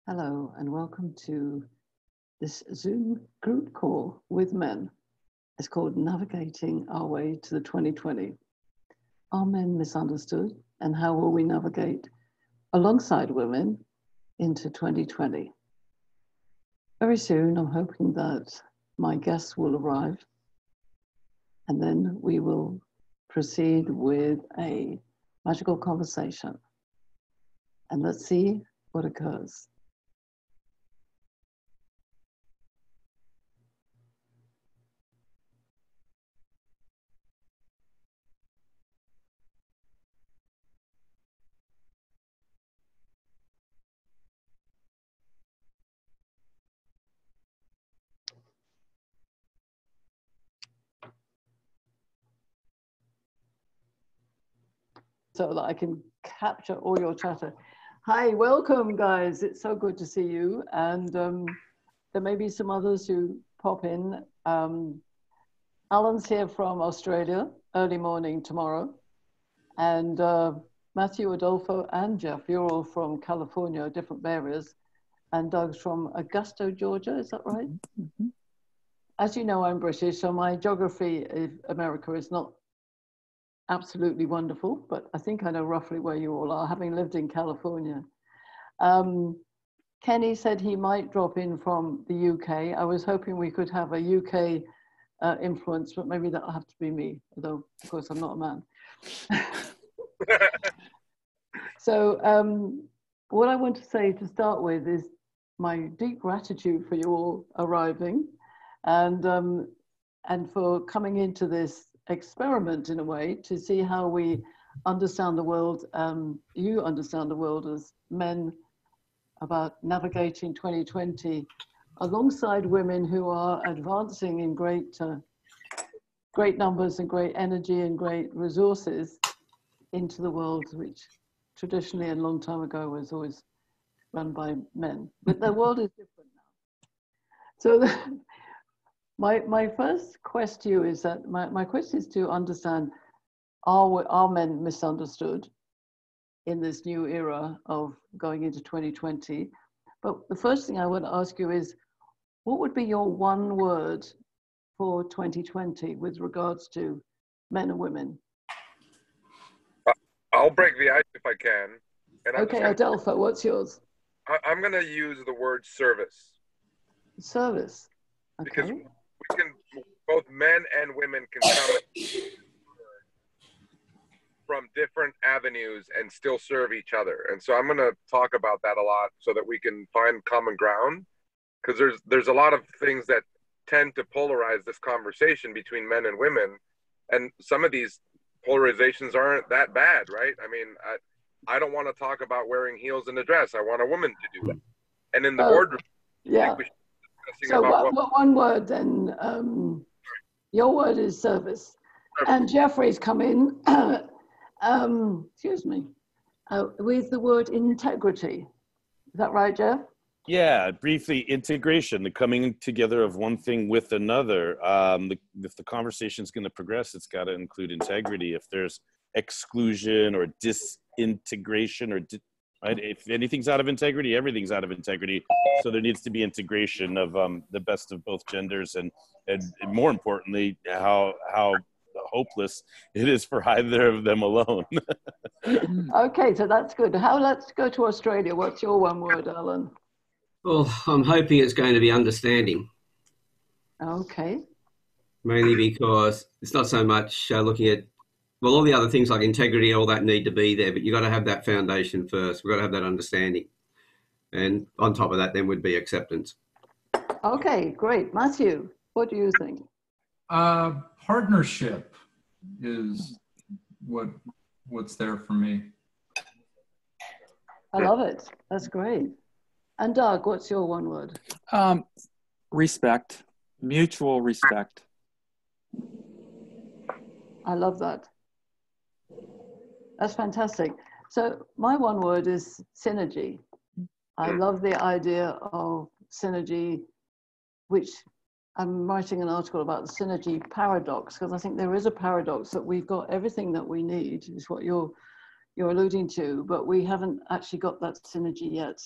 Hello and welcome to this Zoom group call with men. It's called Navigating Our Way to the 2020. Are men misunderstood and how will we navigate alongside women into 2020? Very soon, I'm hoping that my guests will arrive and then we will proceed with a magical conversation. And let's see what occurs. So that I can capture all your chatter. Hi, welcome guys. It's so good to see you. And there may be some others who pop in. Alan's here from Australia, early morning tomorrow. And Matthew, Adolfo, and Jeff, you're all from California, different areas. And Doug's from Augusta, Georgia, is that right? Mm-hmm. As you know, I'm British, so my geography of America is not absolutely wonderful, but I think I know roughly where you all are, having lived in California. Kenny said he might drop in from the UK. I was hoping we could have a UK influence, but maybe that'll have to be me, although of course I'm not a man. So what I want to say to start with is my deep gratitude for you all arriving and for coming into this experiment in a way to see how we understand the world, you understand the world as men about navigating 2020 alongside women who are advancing in great numbers and great energy and great resources into the world which traditionally and a long time ago was always run by men. But the world is different now. So my first question to you is that my question is to understand, are men misunderstood in this new era of going into 2020? But the first thing I want to ask you is, what would be your one word for 2020 with regards to men and women? I'll break the ice if I can. And okay, Adolfo, what's yours? I'm going to use the word service. Service. Okay. Because we can, both men and women can come from different avenues and still serve each other. And so I'm going to talk about that a lot so that we can find common ground, because there's a lot of things that tend to polarize this conversation between men and women. And some of these polarizations aren't that bad, right? I mean, I don't want to talk about wearing heels in a dress. I want a woman to do that. And in the boardroom, yeah. So one word then, your word is service. And Jeffrey's come in, excuse me, with the word integrity. Is that right, Jeff? Yeah, briefly, integration, the coming together of one thing with another. If the conversation is going to progress, it's got to include integrity. If there's exclusion or disintegration or right? If anything's out of integrity, everything's out of integrity. So there needs to be integration of the best of both genders, and more importantly, how hopeless it is for either of them alone. Okay, so that's good. Let's go to Australia. What's your one word, Alan? Well, I'm hoping it's going to be understanding. Okay. Mainly because it's not so much looking at, well, all the other things like integrity and all that need to be there, but you've got to have that foundation first. We've got to have that understanding. And on top of that, then would be acceptance. Okay, great. Matthew, what do you think? Partnership is what's there for me. I love it. That's great. And Doug, what's your one word? Respect, mutual respect. I love that. That's fantastic. So my one word is synergy. I love the idea of synergy, which I'm writing an article about the synergy paradox, because I think there is a paradox that we've got everything that we need, is what you're alluding to, but we haven't actually got that synergy yet.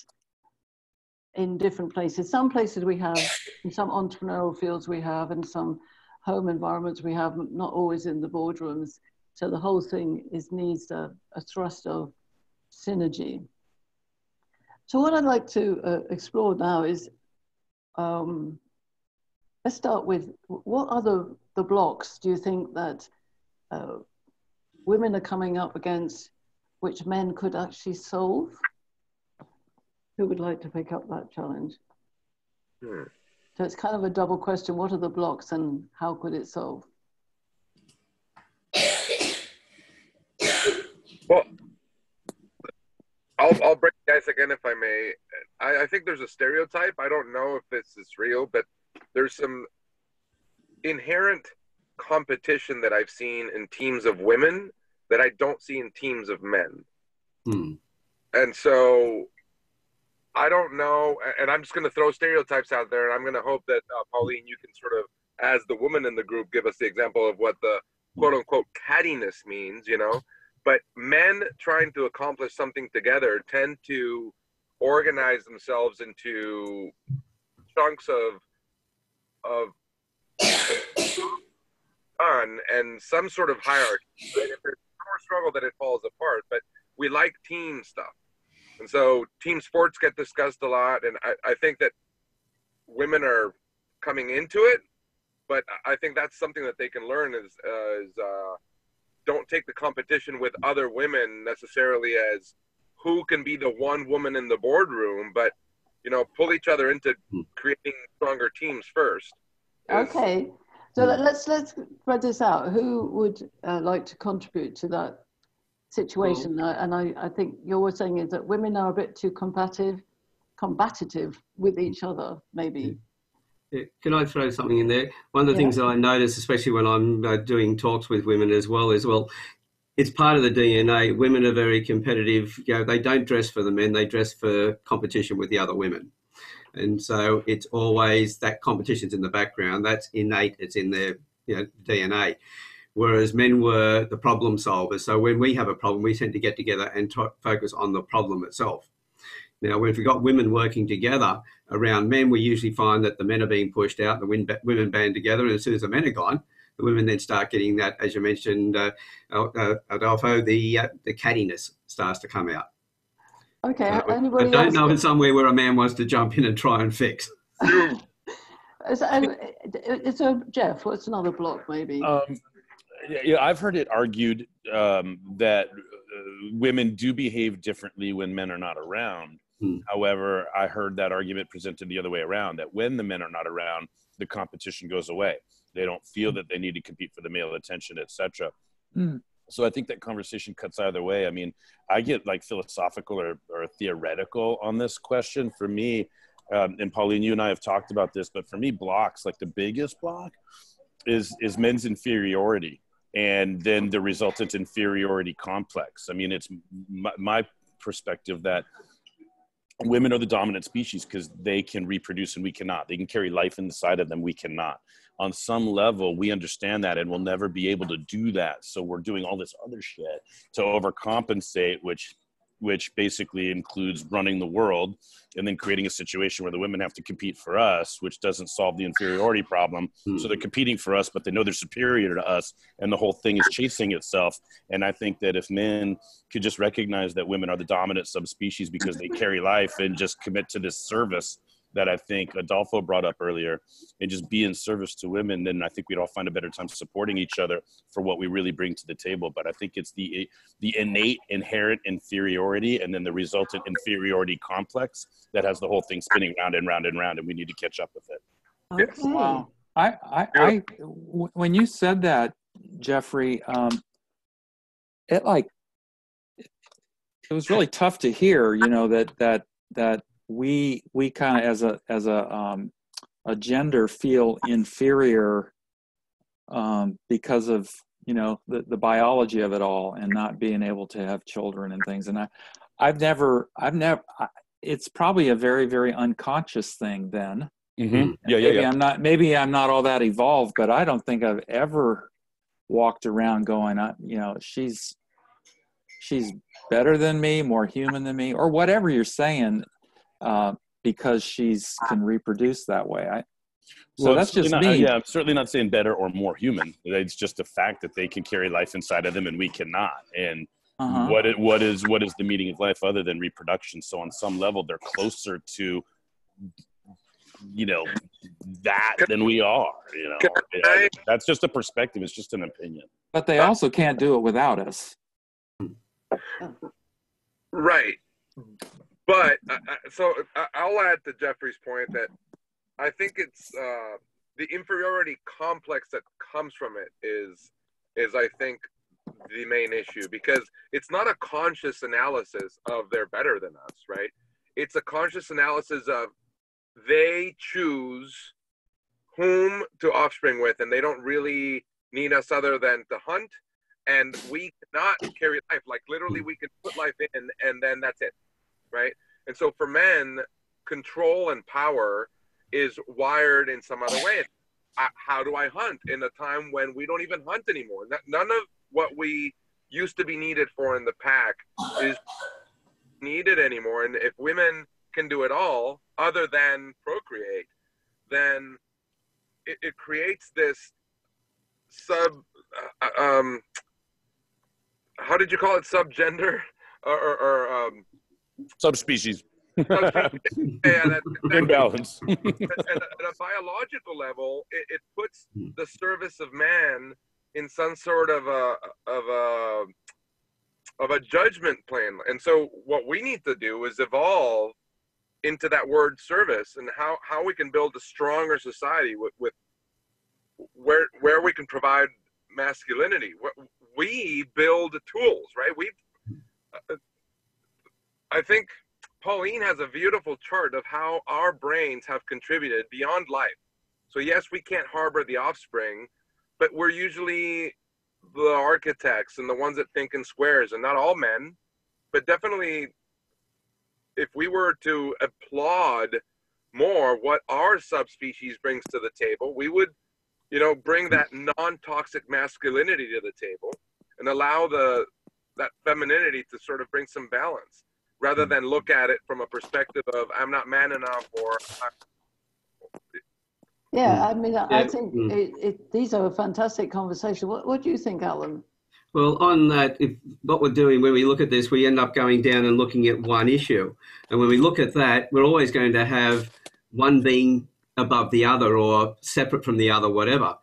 in different places. Some places we have, in some entrepreneurial fields we have, in some home environments we have, not always in the boardrooms. So the whole thing needs a thrust of synergy. So what I'd like to explore now is, let's start with, what are the blocks do you think that women are coming up against, which men could actually solve? Who would like to pick up that challenge? So it's kind of a double question. What are the blocks and how could it solve? Well, I'll break the ice again if I may. I think there's a stereotype. I don't know if this is real, but there's some inherent competition that I've seen in teams of women that I don't see in teams of men. And so I don't know, and I'm just going to throw stereotypes out there, and I'm going to hope that, Pauline, you can sort of, as the woman in the group, give us the example of what the quote-unquote cattiness means, you know? But men trying to accomplish something together tend to organize themselves into chunks of fun and some sort of hierarchy. Right? If there's more struggle, that it falls apart. But we like team stuff. And so team sports get discussed a lot. And I think that women are coming into it. But I think that's something that they can learn is don't take the competition with other women necessarily as who can be the one woman in the boardroom, but, you know, pull each other into creating stronger teams first. Okay, so let's spread this out. Who would like to contribute to that situation? And I think you're saying is that women are a bit too combative with each other, maybe. Yeah. Can I throw something in there? One of the things that I notice, especially when I'm doing talks with women as well, it's part of the DNA. Women are very competitive. You know, they don't dress for the men; they dress for competition with the other women, and so it's always that competition's in the background. That's innate. It's in their DNA. Whereas men were the problem solvers. So when we have a problem, we tend to get together and focus on the problem itself. Now, if we've got women working together around men, we usually find that the men are being pushed out, the women band together, and as soon as the men are gone, the women then start getting that, as you mentioned, Adolfo, the cattiness starts to come out. Okay, I anybody don't else? know if somewhere where a man wants to jump in and try and fix. So, Jeff, what's another block, maybe? Yeah, I've heard it argued that women do behave differently when men are not around. However, I heard that argument presented the other way around, that when the men are not around, the competition goes away. They don't feel that they need to compete for the male attention, etc. So I think that conversation cuts either way. I mean, I get like philosophical or theoretical on this question. For me, and Pauline, you and I have talked about this, but for me, blocks, like the biggest block is men's inferiority and then the resultant inferiority complex. I mean, it's my perspective that women are the dominant species because they can reproduce and we cannot. They can carry life inside of them, we cannot. On some level, we understand that and we'll never be able to do that. So we're doing all this other shit to overcompensate, which basically includes running the world and then creating a situation where the women have to compete for us, which doesn't solve the inferiority problem. So they're competing for us, but they know they're superior to us, and the whole thing is chasing itself. And I think that if men could just recognize that women are the dominant subspecies because they carry life and just commit to this service that I think Adolfo brought up earlier, and just be in service to women, then I think we'd all find a better time supporting each other for what we really bring to the table. But I think it's the innate, inherent inferiority and then the resultant inferiority complex that has the whole thing spinning round and round and round, and we need to catch up with it. Okay. Wow. When you said that, Jeffrey, it was really tough to hear, you know, that we kind of as a gender feel inferior because of, you know, the biology of it all and not being able to have children and things. And I've never it's probably a very, very unconscious thing then. Maybe I'm not all that evolved, but I don't think I've ever walked around going, you know, she's better than me, more human than me, or whatever you're saying. because she's can reproduce that way. So Well, that's just not, me. yeah, I'm certainly not saying better or more human. It's just a fact that they can carry life inside of them and we cannot. And what is the meaning of life other than reproduction? So on some level, they're closer to, that than we are. That's just a perspective. It's just an opinion. But they also can't do it without us. Right. But so I'll add to Jeffrey's point that I think it's the inferiority complex that comes from it is I think the main issue, because it's not a conscious analysis of they're better than us, right? It's a conscious analysis of they choose whom to offspring with, and they don't really need us other than to hunt, and we cannot carry life. Like literally we can put life in and then that's it, right? And so for men, control and power is wired in some other way. How do I hunt in a time when we don't even hunt anymore? None of what we used to be needed for in the pack is needed anymore. And if women can do it all other than procreate, then it creates this how did you call it, subgender or subspecies. Yeah, imbalance. At a biological level, it puts the service of man in some sort of a judgment plane. And so what we need to do is evolve into that word service, and how we can build a stronger society with where we can provide masculinity. We build tools, right? I think Pauline has a beautiful chart of how our brains have contributed beyond life. So yes, we can't harbor the offspring, but we're usually the architects and the ones that think in squares, and not all men, but definitely if we were to applaud more what our subspecies brings to the table, we would, bring that non-toxic masculinity to the table and allow that femininity to sort of bring some balance, rather than look at it from a perspective of I'm not man enough or. Yeah, I mean, I think these are a fantastic conversation. What do you think, Alan? Well, on that, if what we're doing when we look at this, we end up going down and looking at one issue. And when we look at that, we're always going to have one being above the other or separate from the other, whatever.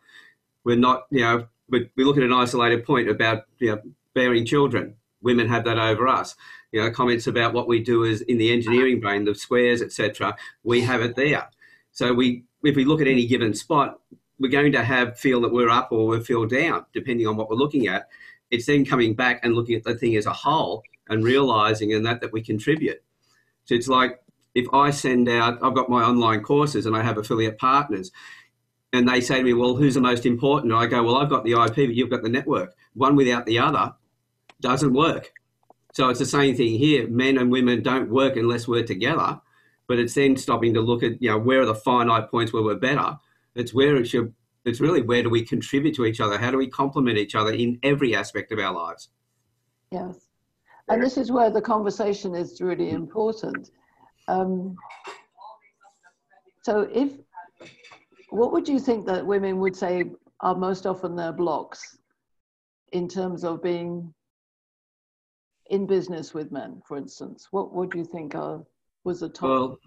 We're not, we look at an isolated point about, bearing children. Women have that over us. Comments about what we do is in the engineering brain, the squares, etc. We have it there. So if we look at any given spot, we're going to feel that we're up or we feel down, depending on what we're looking at. It's then coming back and looking at the thing as a whole and realizing in that we contribute. So it's like if I send out, I've got my online courses and I have affiliate partners, and they say to me, well, who's the most important? And I go, well, I've got the IP, but you've got the network. One without the other doesn't work. So it's the same thing here. Men and women don't work unless we're together, but it's then stopping to look at, where are the finite points where we're better. It's really where do we contribute to each other? How do we complement each other in every aspect of our lives? Yes. And this is where the conversation is really important. So what would you think that women would say are most often their blocks in terms of being in business with men, for instance? What would you think was the top? Well,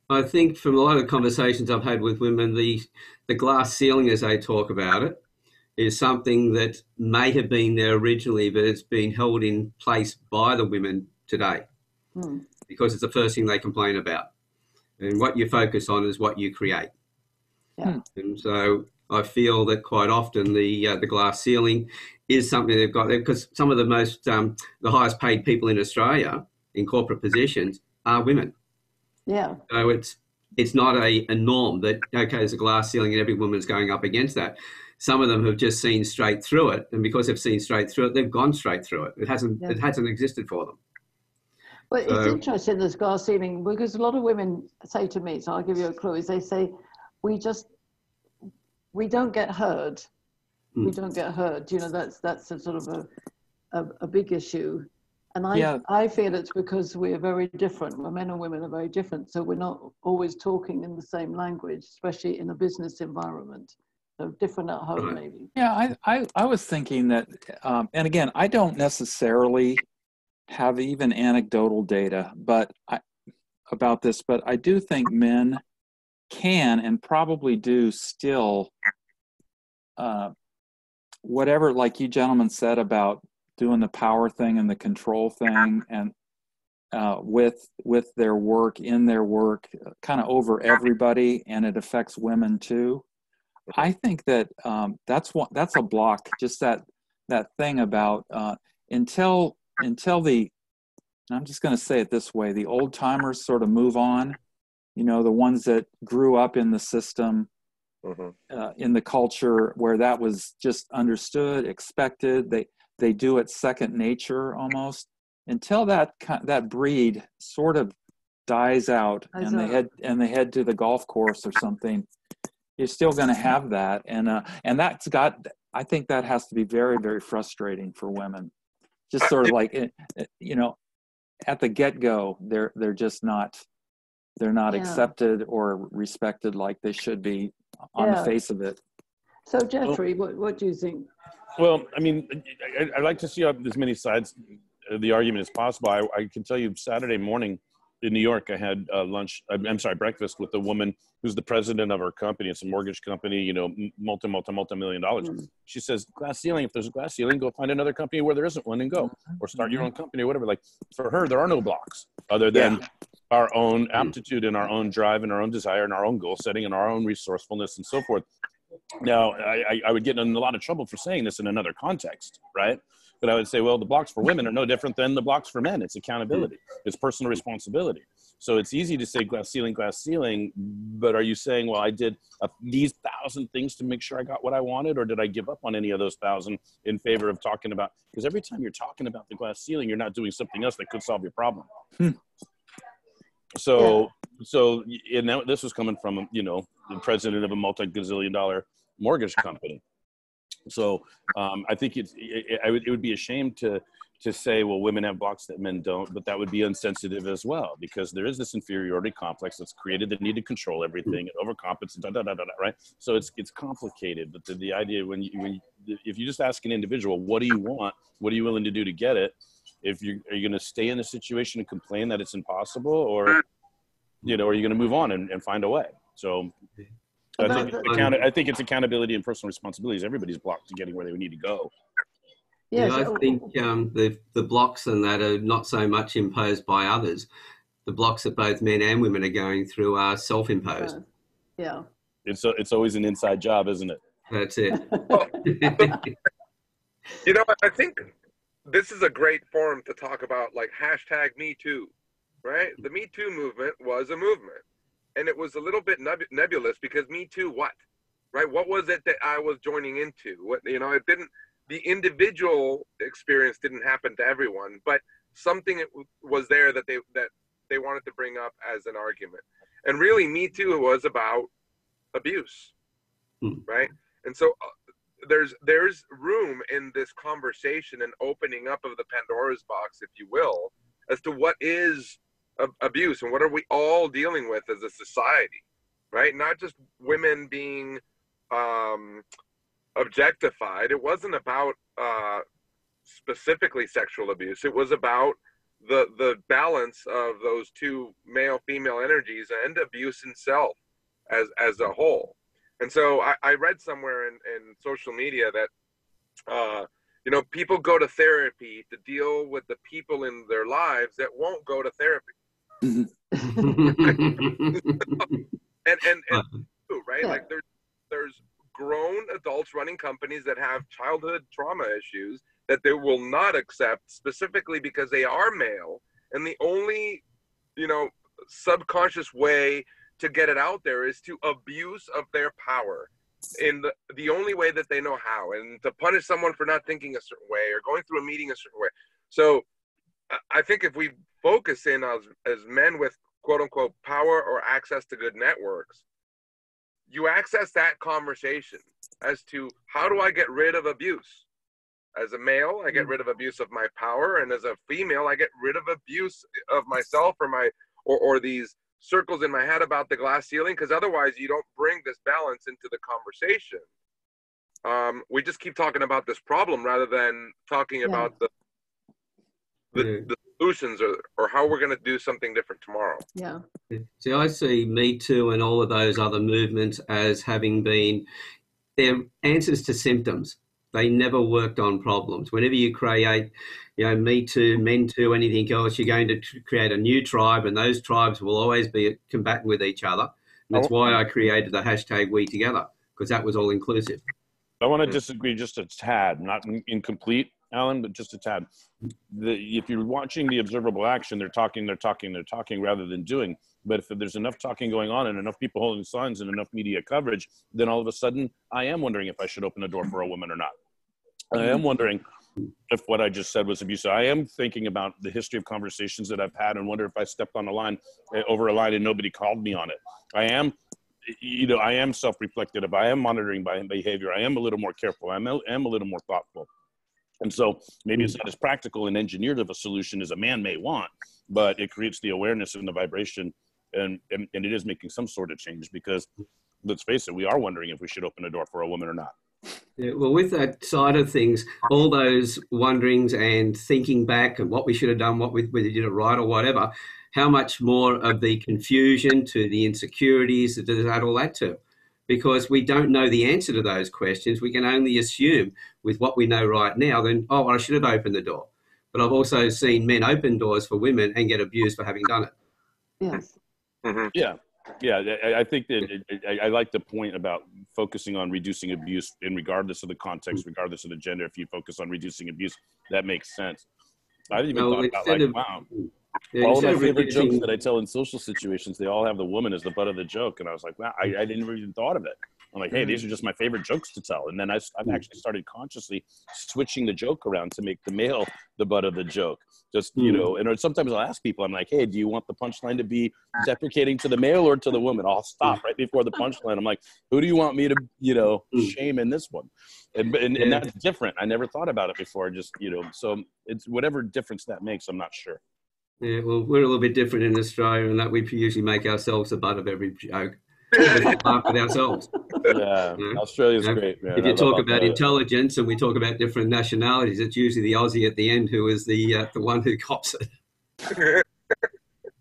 I think from a lot of conversations I've had with women, the glass ceiling, as they talk about it, is something that may have been there originally, but it's been held in place by the women today because it's the first thing they complain about. And what you focus on is what you create. Yeah. And so I feel that quite often the glass ceiling is something they've got there, because some of the most, the highest paid people in Australia in corporate positions are women. Yeah. So it's not a norm that, okay, there's a glass ceiling and every woman's going up against that. Some of them have just seen straight through it, and because they've seen straight through it, they've gone straight through it. It hasn't existed for them. Well, it's interesting, this glass ceiling, because a lot of women say to me, so I'll give you a clue, is they say, we don't get heard. We don't get heard. That's a sort of a big issue. And I feel it's because we're very different. Well, men and women are very different. So we're not always talking in the same language, especially in a business environment. So different at home, maybe. Yeah, I was thinking that, and again, I don't necessarily have even anecdotal data about this, but I do think men can and probably do still, whatever, like you gentlemen said about doing the power thing and the control thing, and with their work, in their work, kind of over everybody, and it affects women too. I think that that's a block. Just that thing about until the, I'm just going to say it this way, the old timers sort of move on. You know, the ones that grew up in the system, in the culture where that was just understood, expected. They do it second nature almost. Until that breed sort of dies out, and they head to the golf course or something, you're still going to have that, and that's got. I think that has to be very, very frustrating for women. Just sort of like, you know, at the get-go, they're just not. They're not accepted or respected like they should be on the face of it. So Jeffrey, what do you think? Well, I mean, I like to see as many sides of the argument as possible. I can tell you Saturday morning in New York, I had breakfast with a woman who's the president of our company. It's a mortgage company, you know, multi-million dollars. She says, glass ceiling, if there's a glass ceiling, go find another company where there isn't one and go, or start your own company or whatever. Like, for her, there are no blocks other than our own aptitude and our own drive and our own desire and our own goal setting and our own resourcefulness and so forth. Now, I would get in a lot of trouble for saying this in another context, right? But I would say, well, the blocks for women are no different than the blocks for men. It's accountability. It's personal responsibility. So it's easy to say glass ceiling, but are you saying, well, I did these 1,000 things to make sure I got what I wanted, or did I give up on any of those 1,000 in favor of talking about, because every time you're talking about the glass ceiling, you're not doing something else that could solve your problem. So this was coming from, you know, the president of a multi-gazillion dollar mortgage company. So I think it would be a shame to say, well, women have blocks that men don't, but that would be insensitive as well, because there is this inferiority complex that's created the need to control everything and overcompensate, right? So it's complicated. But the idea if you just ask an individual, what do you want? What are you willing to do to get it? Are you going to stay in a situation and complain that it's impossible, or, you know, are you going to move on and find a way? So I think it's accountability and personal responsibilities. Everybody's blocked to getting where they need to go. Yeah, I think the blocks and that are not so much imposed by others. The blocks that both men and women are going through are self-imposed. Yeah. It's always an inside job, isn't it? That's it. You know, I think this is a great forum to talk about, like, #MeToo, right? The Me Too movement was a movement. And it was a little bit nebulous, because Me Too what? Right? What was it that I was joining into? What, you know, the individual experience didn't happen to everyone, but something was there that they wanted to bring up as an argument. And really, Me Too was about abuse, right? And so there's room in this conversation and opening up of the Pandora's box, if you will, as to what is abuse and what are we all dealing with as a society, right? Not just women being objectified. It wasn't about specifically sexual abuse. It was about the balance of those two male-female energies and abuse in self as a whole. And so I read somewhere in social media that you know, people go to therapy to deal with the people in their lives that won't go to therapy. and right, like there's grown adults running companies that have childhood trauma issues that they will not accept, specifically because they are male, and the only, you know, subconscious way to get it out there is to abuse of their power in the only way that they know how, and to punish someone for not thinking a certain way or going through a meeting a certain way. So I think if we focus in as men with quote unquote power or access to good networks, you access that conversation as to how do I get rid of abuse, As a male, I get rid of abuse of my power, and as a female, I get rid of abuse of myself or these circles in my head about the glass ceiling, because otherwise you don't bring this balance into the conversation. We just keep talking about this problem rather than talking about the solutions or how we're going to do something different tomorrow. Yeah. See, I see Me Too and all of those other movements as having been their answers to symptoms. They never worked on problems. Whenever you create, Me Too, Men Too, anything else, you're going to create a new tribe, and those tribes will always be combating with each other. And that's why I created the hashtag We Together, because that was all inclusive. I want to disagree just a tad, not incomplete, Alan, but just a tad. If you're watching the observable action, they're talking rather than doing. But if there's enough talking going on and enough people holding signs and enough media coverage, then all of a sudden I am wondering if I should open the door for a woman or not. I am wondering if what I just said was abusive. I am thinking about the history of conversations that I've had and wonder if I stepped on a line, over a line, and nobody called me on it. I am self-reflective. I am monitoring my behavior. I am a little more careful. I am a little more thoughtful. And so maybe it's not as practical and engineered of a solution as a man may want, but it creates the awareness and the vibration, and it is making some sort of change, because let's face it, we are wondering if we should open a door for a woman or not. Yeah, well, with that side of things, all those wonderings and thinking back and what we should have done, whether you did it right or whatever, how much more of the confusion to the insecurities does that all add to? Because we don't know the answer to those questions. We can only assume with what we know right now, then, oh, well, I should have opened the door. But I've also seen men open doors for women and get abused for having done it. Yes. Mm-hmm. Yeah. I think that I like the point about focusing on reducing abuse, in regardless of the context, regardless of the gender. If you focus on reducing abuse, that makes sense. I've even thought about wow. Yeah, all of my favorite jokes that I tell in social situations, they all have the woman as the butt of the joke. And I was like, wow, I didn't even thought of it. I'm like, hey, these are just my favorite jokes to tell. And then I've actually started consciously switching the joke around to make the male the butt of the joke. Just, and sometimes I'll ask people, I'm like, hey, do you want the punchline to be deprecating to the male or to the woman? I'll stop right before the punchline. I'm like, who do you want me to, shame in this one? And that's different. I never thought about it before. Just, so it's whatever difference that makes, I'm not sure. Yeah, well, we're a little bit different in Australia in that we usually make ourselves the butt of every joke. We laugh with ourselves. Yeah, Australia's great, man. If you talk about intelligence and we talk about different nationalities, it's usually the Aussie at the end who is the one who cops it.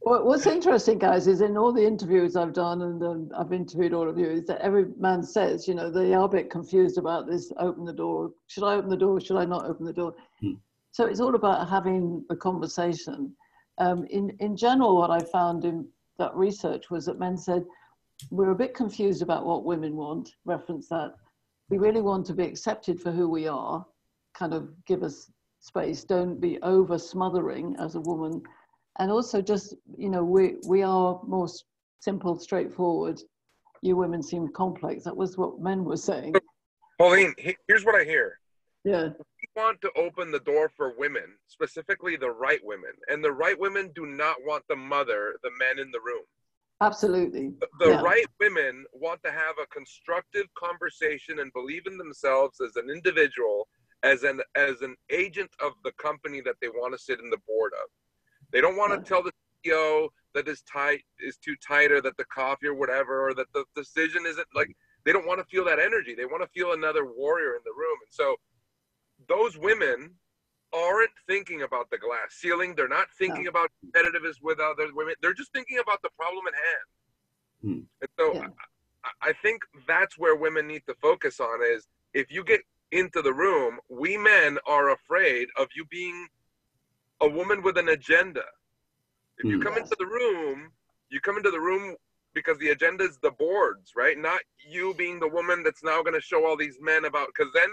Well, what's interesting, guys, is in all the interviews I've done, and I've interviewed all of you, is that every man says, they are a bit confused about this, open the door. Should I open the door? Should I not open the door? So it's all about having the conversation. In general, what I found in that research was that men said, we're a bit confused about what women want, reference that. We really want to be accepted for who we are, kind of give us space, don't be over smothering as a woman. And also just, we are more simple, straightforward. You women seem complex. That was what men were saying. Pauline, here's what I hear. Yeah. We want to open the door for women, specifically the right women. And the right women do not want the men in the room. Absolutely. The right women want to have a constructive conversation and believe in themselves as an individual, as an agent of the company that they want to sit in the board of. They don't want to tell the CEO that is too tight, or that the coffee or whatever, or that the decision isn't like, they don't want to feel that energy. They want to feel another warrior in the room. And so those women aren't thinking about the glass ceiling. They're not thinking about competitiveness with other women. They're just thinking about the problem at hand. And so I think that's where women need to focus on is, if you get into the room, we men are afraid of you being a woman with an agenda. If you come into the room, you come into the room because the agenda is the boards, right? Not you being the woman that's now going to show all these men about, because then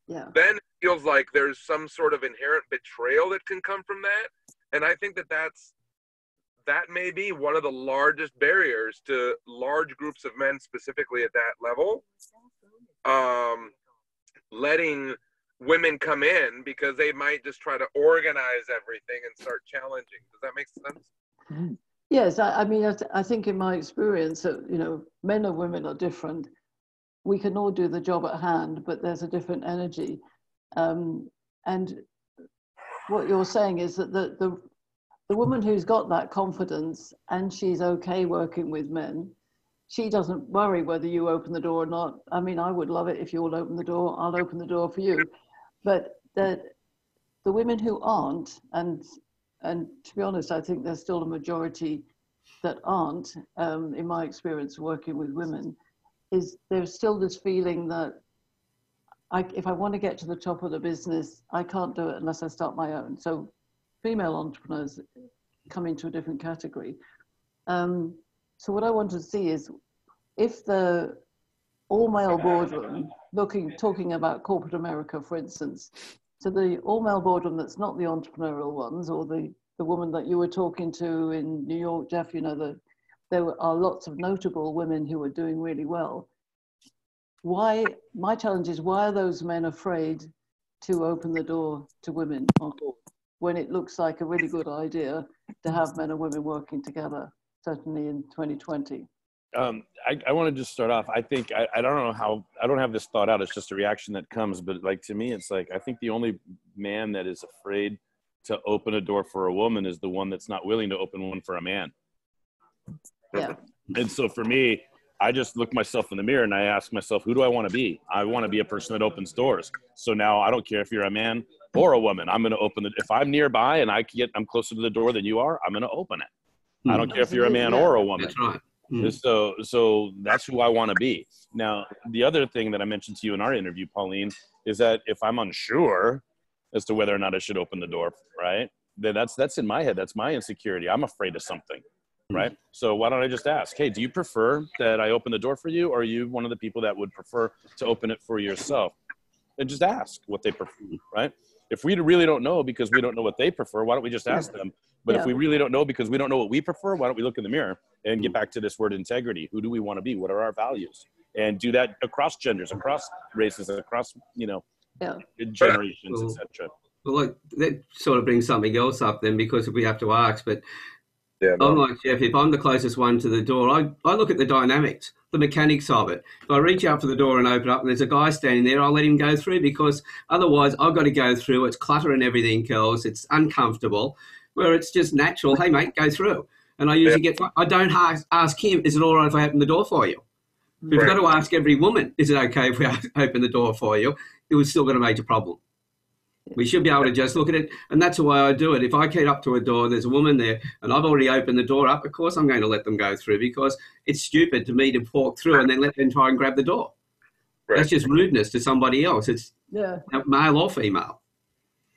it feels like there's some sort of inherent betrayal that can come from that. And I think that may be one of the largest barriers to large groups of men, specifically at that level, letting women come in, because they might just try to organize everything and start challenging. Does that make sense? Yes, I think in my experience, men and women are different. We can all do the job at hand, but there's a different energy. And what you're saying is that the woman who's got that confidence and she's okay working with men, she doesn't worry whether you open the door or not. I mean, I would love it if you all open the door. I'll open the door for you. But the women who aren't, and to be honest, I think there's still a majority that aren't, in my experience working with women, is there's still this feeling that if I want to get to the top of the business, I can't do it unless I start my own. So female entrepreneurs come into a different category. So what I want to see is if the all-male boardroom, talking about corporate America, for instance, so the all-male boardroom that's not the entrepreneurial ones, or the woman that you were talking to in New York, Jeff, you know, there are lots of notable women who are doing really well. My challenge is, why are those men afraid to open the door to women on board when it looks like a really good idea to have men and women working together, certainly in 2020? I want to just start off. I think, I don't know how, I don't have this thought out. It's just a reaction that comes. But like, to me, it's like, I think the only man that is afraid to open a door for a woman is the one that's not willing to open one for a man. Yeah. And so for me, I just look myself in the mirror and I ask myself, who do I want to be? I want to be a person that opens doors. So now I don't care if you're a man or a woman. I'm going to open it. If I'm nearby and I'm closer to the door than you are, I'm going to open it. I don't care if you're a man or a woman. That's right. So that's who I want to be. Now, the other thing that I mentioned to you in our interview, Pauline, is that if I'm unsure as to whether or not I should open the door, right, then that's in my head. That's my insecurity. I'm afraid of something, right? So why don't I just ask, hey, do you prefer that I open the door for you, or are you one of the people that would prefer to open it for yourself? And just ask what they prefer, right? If we really don't know because we don't know what they prefer, why don't we just ask them? But if we really don't know because we don't know what we prefer, why don't we look in the mirror and get back to this word integrity? Who do we want to be? What are our values? And do that across genders, across races, across, generations, etc. Well, like, that sort of brings something else up then, because if we have to ask, but no. I'm like Jeff, if I'm the closest one to the door, I look at the dynamics, the mechanics of it. If I reach out for the door and open up and there's a guy standing there, I'll let him go through, because otherwise I've got to go through. It's clutter and everything else. It's uncomfortable, where it's just natural. Hey, mate, go through. And I usually I don't ask him, is it all right if I open the door for you? We've got to ask every woman, is it okay if we open the door for you? We've still got a major problem. We should be able to just look at it, and that's the way I do it. If I get up to a door, there's a woman there, and I've already opened the door up, of course I'm going to let them go through, because it's stupid to me to walk through and then let them try and grab the door. Right. That's just rudeness to somebody else. It's male or female.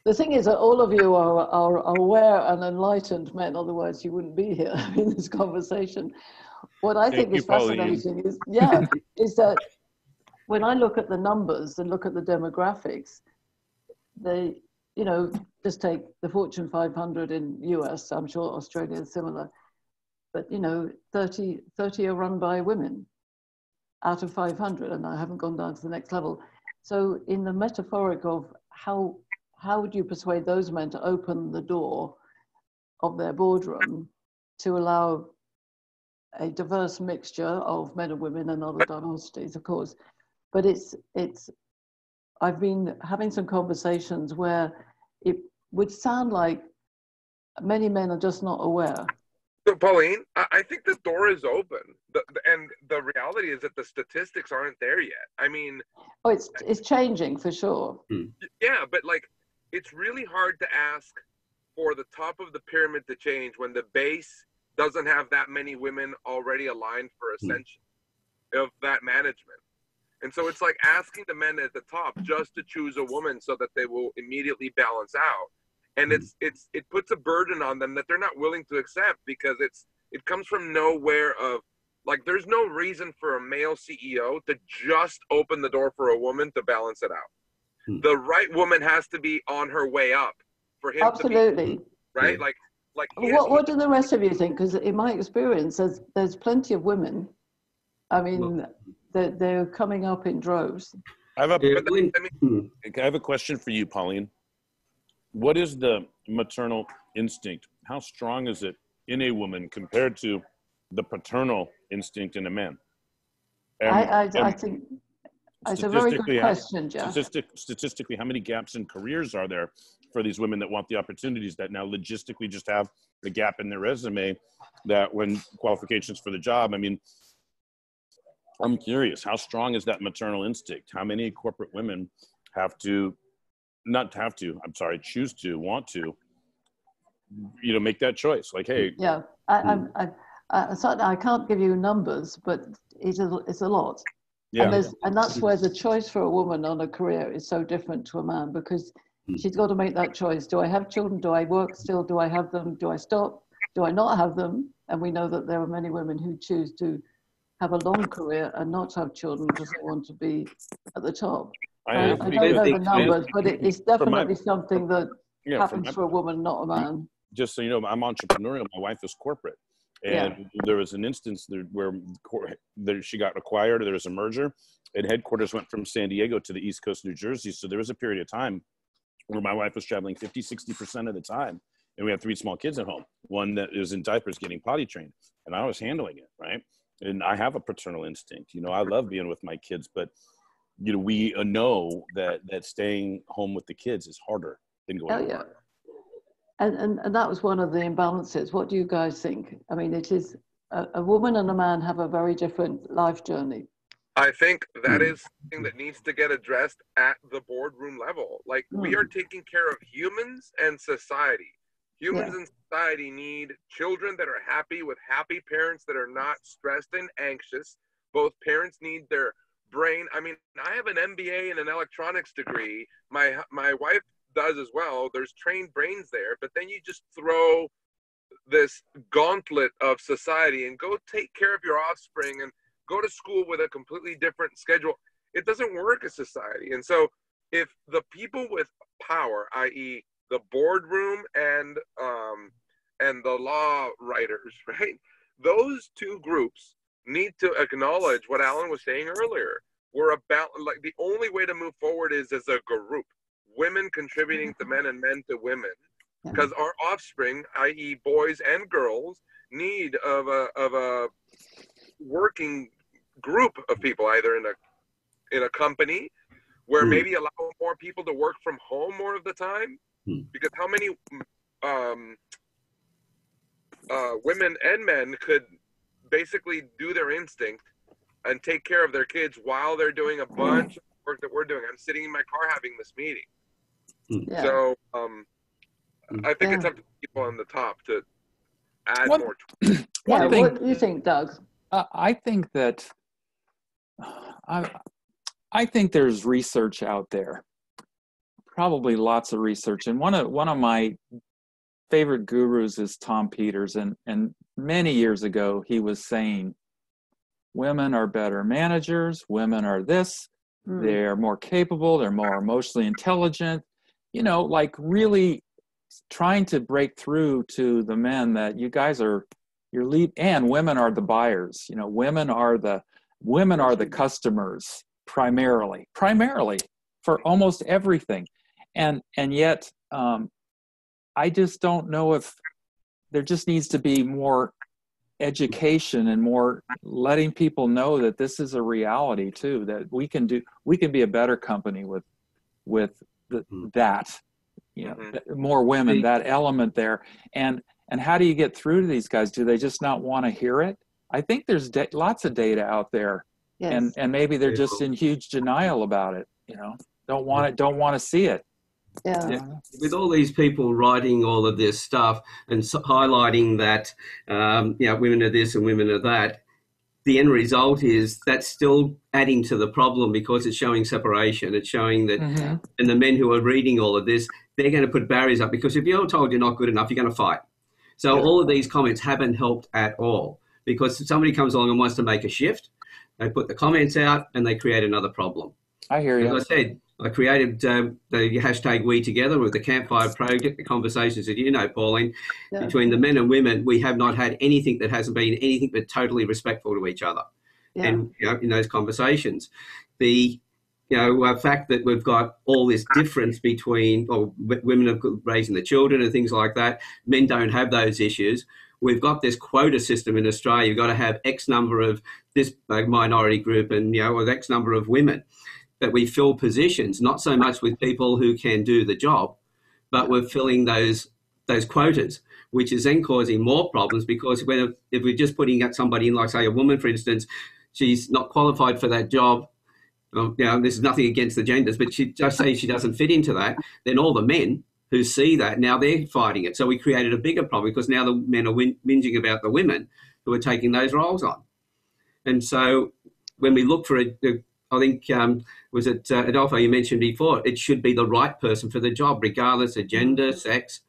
The thing is that all of you are aware and enlightened men, otherwise you wouldn't be here in this conversation. What I think is fascinating is that when I look at the numbers and look at the demographics, just take the Fortune 500 in US, I'm sure Australia is similar, but 30 are run by women out of 500, and I haven't gone down to the next level. So in the metaphoric of how would you persuade those men to open the door of their boardroom to allow a diverse mixture of men and women and other diversities, of course, but I've been having some conversations where it would sound like many men are just not aware. So, Pauline, I think the door is open. And the reality is that the statistics aren't there yet. I mean... Oh, it's changing for sure. Yeah, but it's really hard to ask for the top of the pyramid to change when the base doesn't have that many women already aligned for ascension of that management. And so it's like asking the men at the top just to choose a woman so that they will immediately balance out. And it puts a burden on them that they're not willing to accept, because it comes from nowhere of, like, there's no reason for a male CEO to just open the door for a woman to balance it out. The right woman has to be on her way up for him to be, right? Like what do the rest of you think? Because in my experience, there's plenty of women. I mean, they're coming up in droves. I have a question for you, Pauline. What is the maternal instinct? How strong is it in a woman compared to the paternal instinct in a man? I think It's a very good Statistically, question, Jeff. statistically, how many gaps in careers are there for these women that want the opportunities that now logistically just have the gap in their resume that when qualifications for the job? I mean, I'm curious, how strong is that maternal instinct? How many corporate women have to, not have to, I'm sorry, choose to, want to, you know, make that choice? Like, hey. Yeah, I can't give you numbers, but it's a lot. Yeah. And that's where the choice for a woman on a career is so different to a man, because she's got to make that choice. Do I have children? Do I work still? Do I have them? Do I stop? Do I not have them? And we know that there are many women who choose to have a long career and not have children because they want to be at the top. I don't know the numbers, but it's definitely something that happens for a woman, not a man. Just so you know, I'm entrepreneurial. My wife is corporate. And there was an instance where she got acquired. There was a merger, and headquarters went from San Diego to the East Coast, New Jersey. So there was a period of time where my wife was traveling 50-60% of the time. And we had 3 small kids at home. One that was in diapers getting potty trained. And I was handling it, right? And I have a paternal instinct. You know, I love being with my kids. But, you know, we know that staying home with the kids is harder than going to work. And that was one of the imbalances. What do you guys think? I mean, it is a woman and a man have a very different life journey. I think that is something that needs to get addressed at the boardroom level. Like, we are taking care of humans and society. Humans and society need children that are happy, with happy parents that are not stressed and anxious. Both parents need their brain. I mean, I have an MBA and an electronics degree. My wife does as well. There's trained brains there, but then you just throw this gauntlet of society and go take care of your offspring and go to school with a completely different schedule. It doesn't work as society. And so if the people with power, i.e. the boardroom and the law writers, right? Those two groups need to acknowledge what Alan was saying earlier. We're about, like, the only way to move forward is as a group. Women contributing to men and men to women, because our offspring, i.e. boys and girls, need of a working group of people, either in a company where maybe allow more people to work from home more of the time, because how many women and men could basically do their instinct and take care of their kids while they're doing a bunch of work that we're doing. I'm sitting in my car having this meeting. So I think it's up to people on the top to add more. What do you think, Doug? I think that I think there's research out there, probably lots of research. And one of my favorite gurus is Tom Peters, and many years ago he was saying, women are better managers, women are this, they're more capable, they're more emotionally intelligent, you know, like really trying to break through to the men that you guys are your lead, and women are the buyers, you know, women are the customers primarily for almost everything. And yet I just don't know if there just needs to be more education and more letting people know that this is a reality too, that we can be a better company with that, you know, more women, that element there. And how do you get through to these guys? Do they just not want to hear it? I think there's lots of data out there, and maybe they're just in huge denial about it, you know, don't want to see it. With all these people writing all of this stuff and highlighting that, you know, women are this and women are that, the end result is that's still adding to the problem, because it's showing separation. It's showing that, and the men who are reading all of this, they're going to put barriers up, because if you're told you're not good enough, you're going to fight. So all of these comments haven't helped at all, because somebody comes along and wants to make a shift, they put the comments out and they create another problem. I hear you. As I said, I created the hashtag We Together with the Campfire Project, the conversations that you know, Pauline, between the men and women. We have not had anything that hasn't been anything but totally respectful to each other. And, you know, in those conversations, the fact that we've got all this difference between women raising the children and things like that, men don't have those issues. we've got this quota system in Australia. You've got to have X number of this minority group and, with X number of women, that we fill positions, not so much with people who can do the job, but we're filling those quotas, which is then causing more problems, because if we're just putting out somebody in, like say a woman, for instance, she's not qualified for that job. This is nothing against the genders, but she just say she doesn't fit into that, then all the men who see that, now they're fighting it. So we created a bigger problem, because now the men are whinging about the women who are taking those roles on. And so when we look for it, I think, was it Adolfo, you mentioned before, it should be the right person for the job, regardless of gender, sex,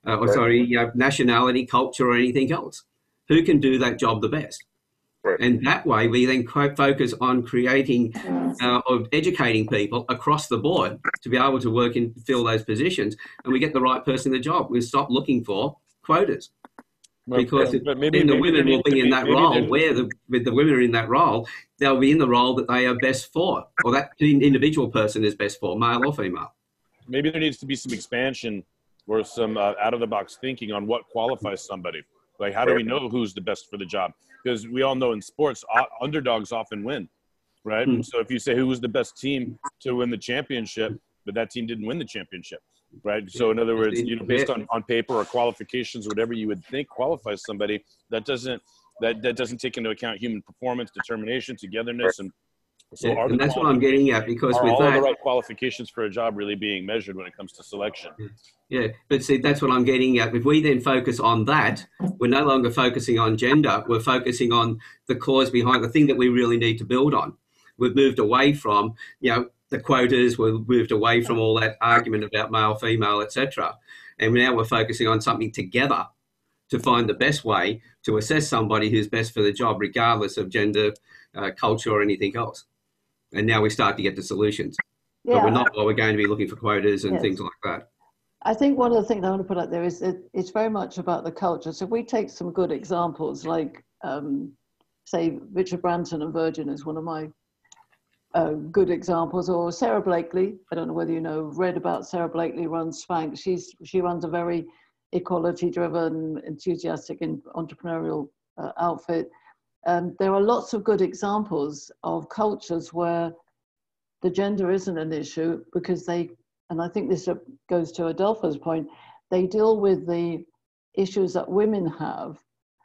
nationality, culture, or anything else. Who can do that job the best? Right. And that way we then focus on creating or educating people across the board to be able to work and fill those positions, and we get the right person in the job. We stop looking for quotas. Because maybe the women will be in that role, with the women are in that role, they'll be in the role that they are best for, or that individual person is best for, male or female. Maybe there needs to be some expansion or some out-of-the-box thinking on what qualifies somebody. Like, how do we know who's the best for the job? Because we all know in sports, underdogs often win, right? So if you say who was the best team to win the championship, but that team didn't win the championship, right? So in other words, based on paper or qualifications, whatever you would think qualifies somebody, that doesn't take into account human performance, determination, togetherness, and so and that's what I'm getting at, because with all the right qualifications for a job really being measured when it comes to selection. Yeah, but see, that's what I'm getting at. If we then focus on that, we're no longer focusing on gender. We're focusing on the cause behind the thing that we really need to build on. We've moved away from, the quotas. We've moved away from all that argument about male, female, etc. And now we're focusing on something together to find the best way to assess somebody who's best for the job, regardless of gender, culture, or anything else. And now we start to get the solutions. Yeah. But we're not, we're going to be looking for quotas and things like that. I think one of the things I want to put out there is that it's very much about the culture. So if we take some good examples, like, say, Richard Branson and Virgin is one of my good examples, or Sarah Blakely. I don't know whether read about Sarah Blakely, runs Spank. She runs a very equality-driven, enthusiastic and entrepreneurial outfit. There are lots of good examples of cultures where the gender isn't an issue, because and I think this goes to Adolfo's point, they deal with the issues that women have.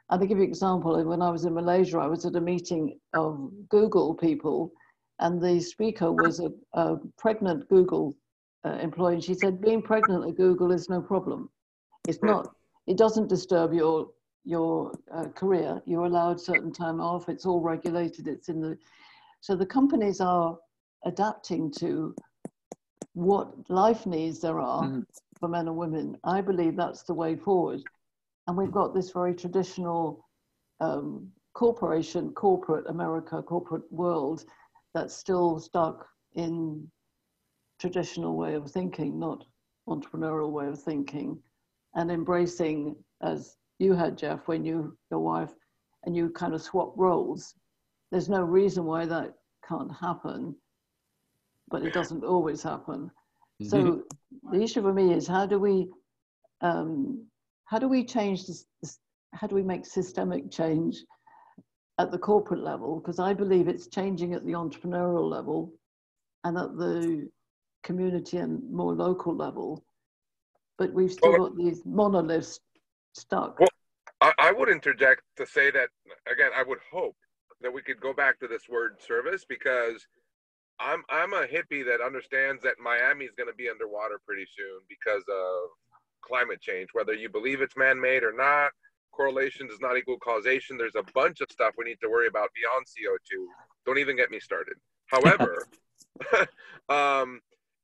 I'll give you an example. When I was in Malaysia, I was at a meeting of Google people, and the speaker was a pregnant Google employee. And she said, being pregnant at Google is no problem. It's not, it doesn't disturb your career. You're allowed certain time off. It's all regulated. So the companies are adapting to what life needs there are for men and women. I believe that's the way forward. And we've got this very traditional corporate America, corporate world that's still stuck in traditional way of thinking, not entrepreneurial way of thinking, and embracing, as you had, Jeff, when your wife, and you kind of swap roles. There's no reason why that can't happen, but it doesn't always happen. So the issue for me is how do we change this? How do we make systemic change at the corporate level? Because I believe it's changing at the entrepreneurial level and at the community and more local level. But we've still got these monoliths stuck. Well, I would interject to say that, again, I would hope that we could go back to this word service, because I'm a hippie that understands that Miami is going to be underwater pretty soon because of climate change, whether you believe it's man-made or not. Correlation does not equal causation. There's a bunch of stuff we need to worry about beyond CO2. Don't even get me started. However,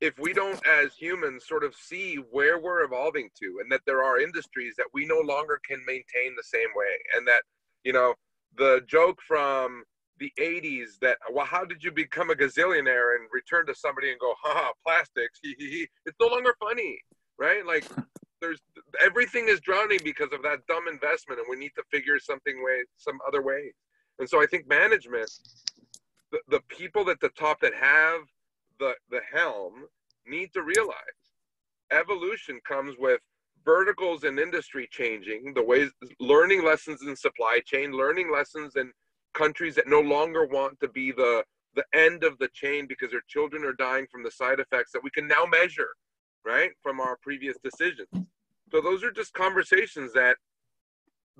if we don't, as humans, sort of see where we're evolving to, and that there are industries that we no longer can maintain the same way, and that, the joke from the 80s that, well, how did you become a gazillionaire, and return to somebody and go, plastics, it's no longer funny, right? Like, everything is drowning because of that dumb investment, and we need to figure some other way. And so I think management, the people at the top that have the helm, need to realize evolution comes with verticals in industry changing, the ways, learning lessons in supply chain, learning lessons in countries that no longer want to be the end of the chain because their children are dying from the side effects that we can now measure, right, from our previous decisions. So those are just conversations that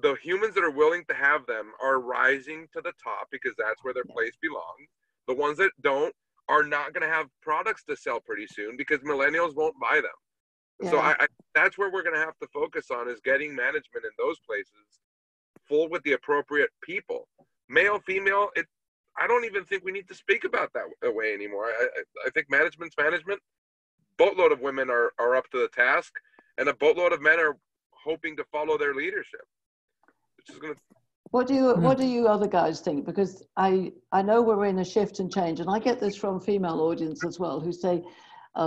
the humans that are willing to have them are rising to the top because that's where their place belongs. The ones that don't are not going to have products to sell pretty soon because millennials won't buy them. Yeah. So I that's where we're going to have to focus on, is getting management in those places full with the appropriate people. Male, female, I don't even think we need to speak about that way anymore. I think management's management. Boatload of women are up to the task, and a boatload of men are hoping to follow their leadership. Which is going to... What do you other guys think? Because I know we're in a shift and change, and I get this from female audience as well, who say,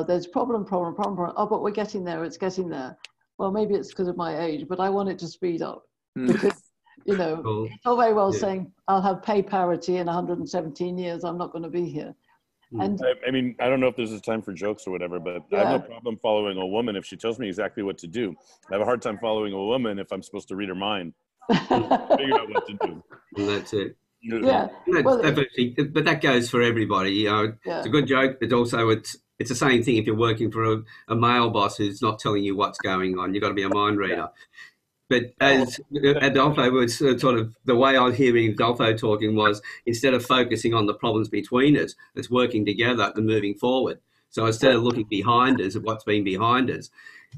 there's problem. Oh, but we're getting there. It's getting there. Well, maybe it's because of my age, but I want it to speed up because, you know, it's all very well saying I'll have pay parity in 117 years. I'm not going to be here. And I mean, I don't know if there's a time for jokes or whatever, but I have no problem following a woman if she tells me exactly what to do. I have a hard time following a woman if I'm supposed to read her mind. Figure out what to do. And that's it. Yeah. But that goes for everybody. You know, it's a good joke, but also it's the same thing if you're working for a male boss who's not telling you what's going on. You've got to be a mind reader. But as Adolfo was sort of, the way I was hearing Adolfo talking was, instead of focusing on the problems between us, it's working together and moving forward. So instead of looking behind us, of what's been behind us,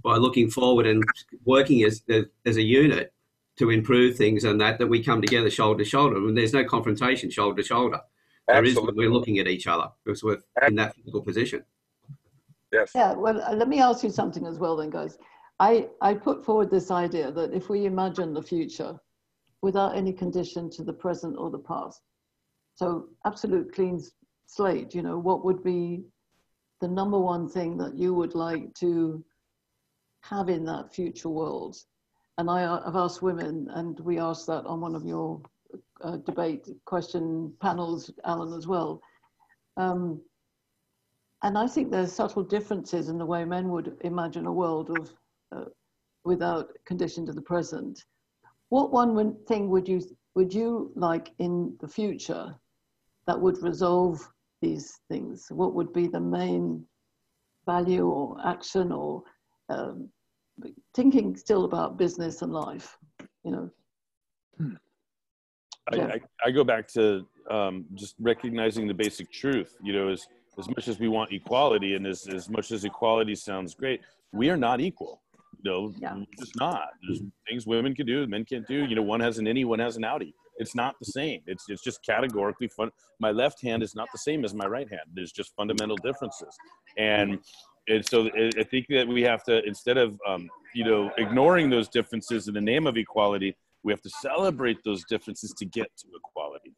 by looking forward and working as a unit to improve things, and that we come together shoulder to shoulder. And there's no confrontation shoulder to shoulder. There is when we're looking at each other because we're in that physical position. Yes. Yeah, well, let me ask you something as well then, guys. I put forward this idea that if we imagine the future without any condition to the present or the past, so absolute clean slate, you know, what would be the number one thing that you would like to have in that future world? And I've asked women, and we asked that on one of your debate question panels, Alan, as well. And I think there's subtle differences in the way men would imagine a world of without condition to the present. What one thing would you like in the future that would resolve these things? What would be the main value or action, or thinking still about business and life, you know? I go back to just recognizing the basic truth, you know, as much as we want equality, and as much as equality sounds great, we are not equal. You know, it's just not. There's things women can do, men can't do. You know, one has an innie, one has an outie. It's not the same. It's just categorically fun. My left hand is not the same as my right hand. There's just fundamental differences. And so I think that we have to, instead of, you know, ignoring those differences in the name of equality, we have to celebrate those differences to get to equality.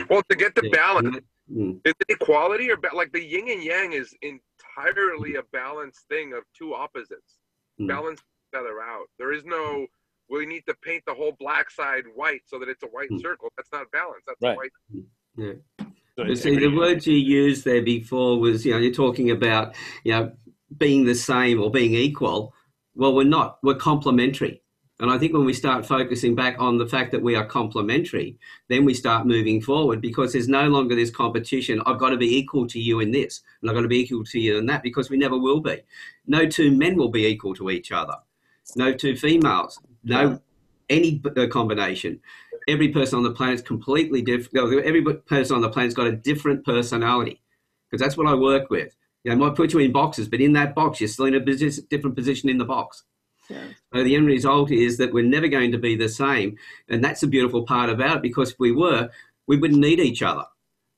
Well, to get the balance. Is it equality or like the yin and yang is entirely a balanced thing of two opposites. Balance each other out. There is no, we need to paint the whole black side white so that it's a white circle. That's not balance. That's right. White. Yeah. So see, the words you used there before was, you know, you're talking about, you know, being the same or being equal. Well, we're not. We're complementary. And I think when we start focusing back on the fact that we are complementary, then we start moving forward, because there's no longer this competition. I've got to be equal to you in this, and I've got to be equal to you in that, because we never will be. No two men will be equal to each other. No two females. No any combination. Every person on the planet is completely different. Every person on the planet's got a different personality, because that's what I work with. You know, I might put you in boxes, but in that box, you're still in a different position in the box. Yeah. So the end result is that we're never going to be the same. And that's the beautiful part about it, because if we were, we wouldn't need each other.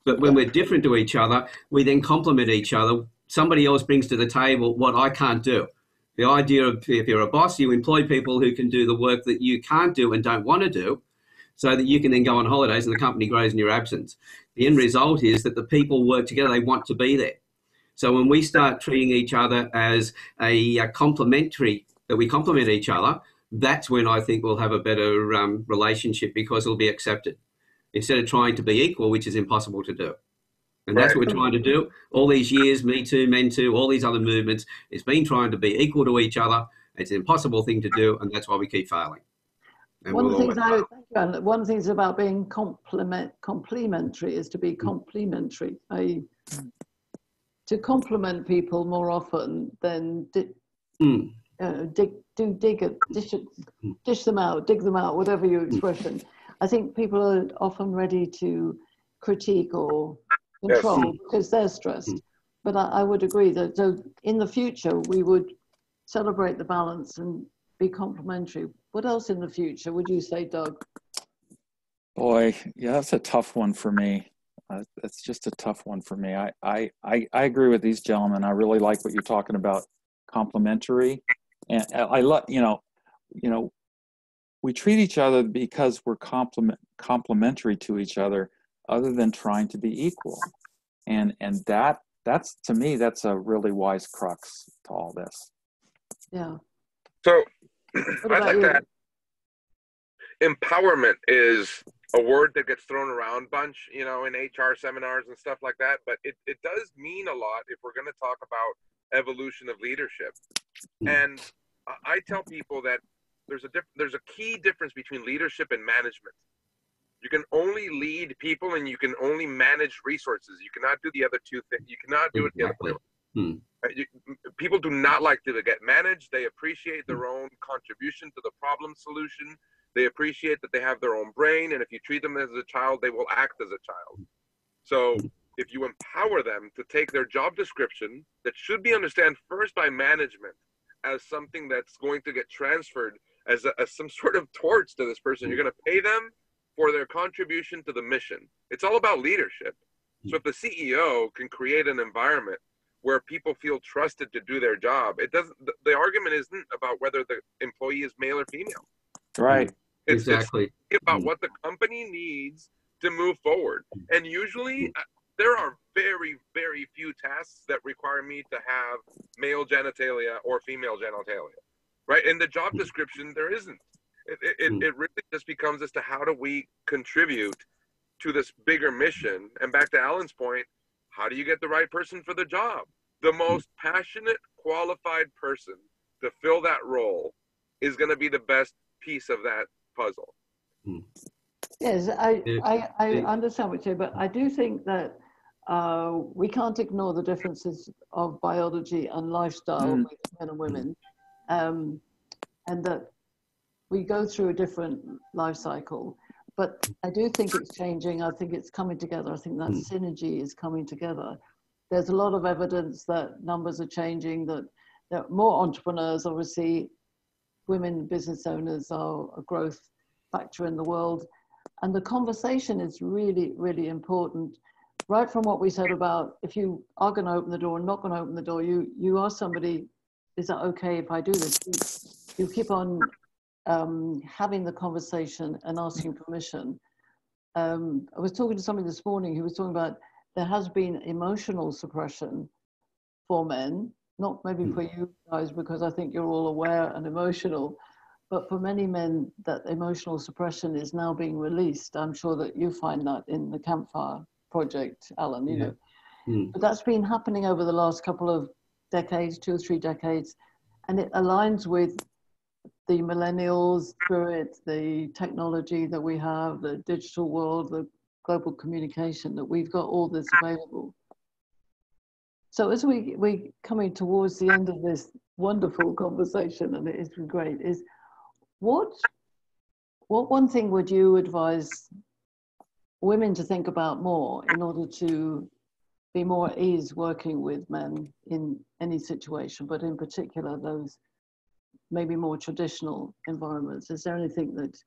But when we're different to each other, we then complement each other. Somebody else brings to the table what I can't do. The idea of, if you're a boss, you employ people who can do the work that you can't do and don't want to do, so that you can then go on holidays and the company grows in your absence. The end result is that the people work together, they want to be there. So when we start treating each other as a complementary, that we complement each other, that's when I think we'll have a better relationship, because it'll be accepted, instead of trying to be equal, which is impossible to do. And that's what we're trying to do all these years. Me Too, Men Too, all these other movements, it's been trying to be equal to each other, It's an impossible thing to do, and that's why we keep failing. And one of we'll the things always fail. one of the things about being complementary is to be complementary. To compliment people more often than dig them out, whatever your expression. I think people are often ready to critique or control because they're stressed. But I would agree that so in the future we would celebrate the balance and be complementary. What else in the future would you say, Doug? Boy, yeah, that's a tough one for me. That's just a tough one for me. I agree with these gentlemen. I really like what you're talking about, complementary, and I love we treat each other because we're complementary to each other, other than trying to be equal, and that's to me that's a really wise crux to all this. Yeah. So I'd like to add, empowerment is a word that gets thrown around bunch, in HR seminars and stuff like that. But it does mean a lot if we're going to talk about evolution of leadership. And I tell people that there's a key difference between leadership and management. You can only lead people and you can only manage resources. You cannot do the other two things. You cannot do it the other way around. People do not like to get managed. They appreciate their own contribution to the problem solution. They appreciate that they have their own brain, and if you treat them as a child, they will act as a child. So if you empower them to take their job description that should be understood first by management as something that's going to get transferred as some sort of torch to this person, you're going to pay them for their contribution to the mission. It's all about leadership. So if the CEO can create an environment where people feel trusted to do their job, the argument isn't about whether the employee is male or female. Right. It's Exactly. about what the company needs to move forward. And usually there are very, very few tasks that require me to have male genitalia or female genitalia, right? In the job description, there isn't. It really just becomes as to how do we contribute to this bigger mission. And back to Alan's point, how do you get the right person for the job? The most passionate, qualified person to fill that role is going to be the best piece of that puzzle. Yes, I understand what you're saying, but I do think that we can't ignore the differences of biology and lifestyle with men and women, and that we go through a different life cycle. But I do think it's changing. I think it's coming together. I think that synergy is coming together. There's a lot of evidence that numbers are changing, that more entrepreneurs, obviously, women business owners are a growth factor in the world. And the conversation is really, really important. Right from what we said about if you are going to open the door and not going to open the door, you ask somebody, is that okay if I do this? You keep on having the conversation and asking permission. I was talking to somebody this morning who was talking about there has been emotional suppression for men, not maybe for you guys, because I think you're all aware and emotional, but for many men that emotional suppression is now being released. I'm sure that you find that in the Campfire Project, Alan, you know. But that's been happening over the last couple of decades, 2 or 3 decades, and it aligns with the millennial spirit, the technology that we have, the digital world, the global communication, that we've got all this available. So as we're coming towards the end of this wonderful conversation, and it has been great, is what one thing would you advise women to think about more in order to be more at ease working with men in any situation, but in particular those maybe more traditional environments? Is there anything that...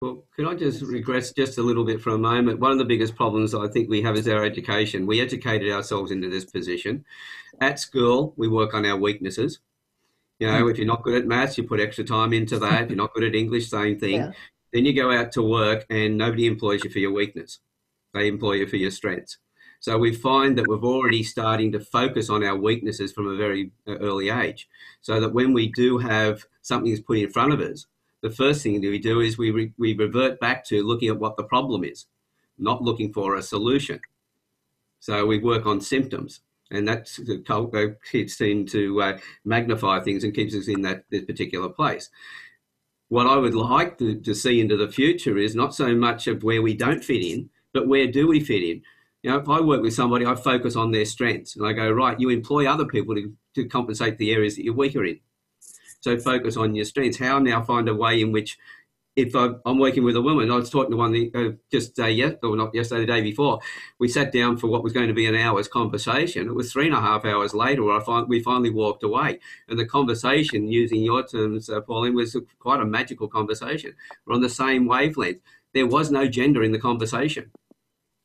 Well, can I just regress just a little bit for a moment? One of the biggest problems I think we have is our education. We educated ourselves into this position. At school, we work on our weaknesses. You know, if you're not good at maths, you put extra time into that. If you're not good at English, same thing. Yeah. Then you go out to work and nobody employs you for your weakness. They employ you for your strengths. So we find that we're already starting to focus on our weaknesses from a very early age, so that when we do have something that's put in front of us, the first thing that we do is we revert back to looking at what the problem is, not looking for a solution. So we work on symptoms. And that's keeps seem to magnify things and keeps us in this particular place. What I would like to see into the future is not so much of where we don't fit in, but where do we fit in? You know, if I work with somebody, I focus on their strengths and I go, right, you employ other people to compensate the areas that you're weaker in. So focus on your strengths. How now find a way in which, if I'm working with a woman, I was talking to one not yesterday, the day before, we sat down for what was going to be an hour's conversation. It was 3.5 hours later where we finally walked away. And the conversation, using your terms, Pauline, was quite a magical conversation. We're on the same wavelength. There was no gender in the conversation.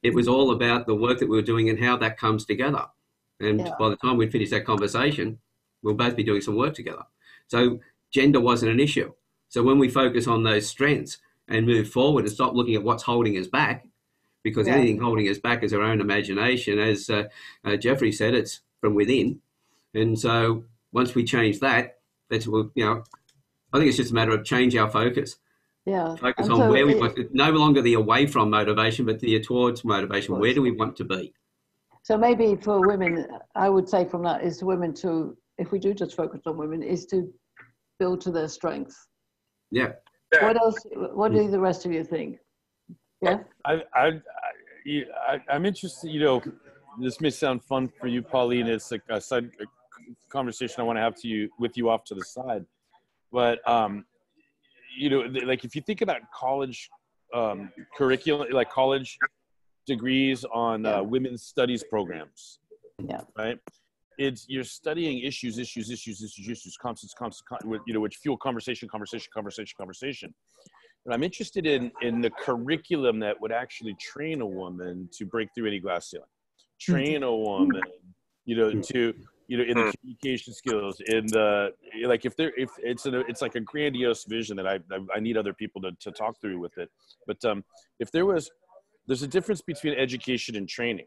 It was all about the work that we were doing and how that comes together. And by the time we'd finished that conversation, we'll both be doing some work together. So gender wasn't an issue. So when we focus on those strengths and move forward and stop looking at what's holding us back, because anything holding us back is our own imagination, as Jeffrey said, it's from within. And so once we change that, I think it's just a matter of change our focus. Yeah. Focus on where we want to, no longer the away from motivation, but the towards motivation. Where do we want to be? So maybe for women, I would say from that is women to, if we do just focus on women, is to build to their strengths. Yeah. What else? What do the rest of you think? Yeah. I'm interested. You know, this may sound fun for you, Pauline. It's like a side conversation I want to have with you off to the side. But you know, like if you think about college curriculum, like college degrees on women's studies programs. Yeah. Right. You're studying issues, constant, you know, which fuel conversation. And I'm interested in the curriculum that would actually train a woman to break through any glass ceiling, train a woman, you know, to, you know, in the communication skills, in the, like, if it's like a grandiose vision that I need other people to talk through with it. But if there's a difference between education and training.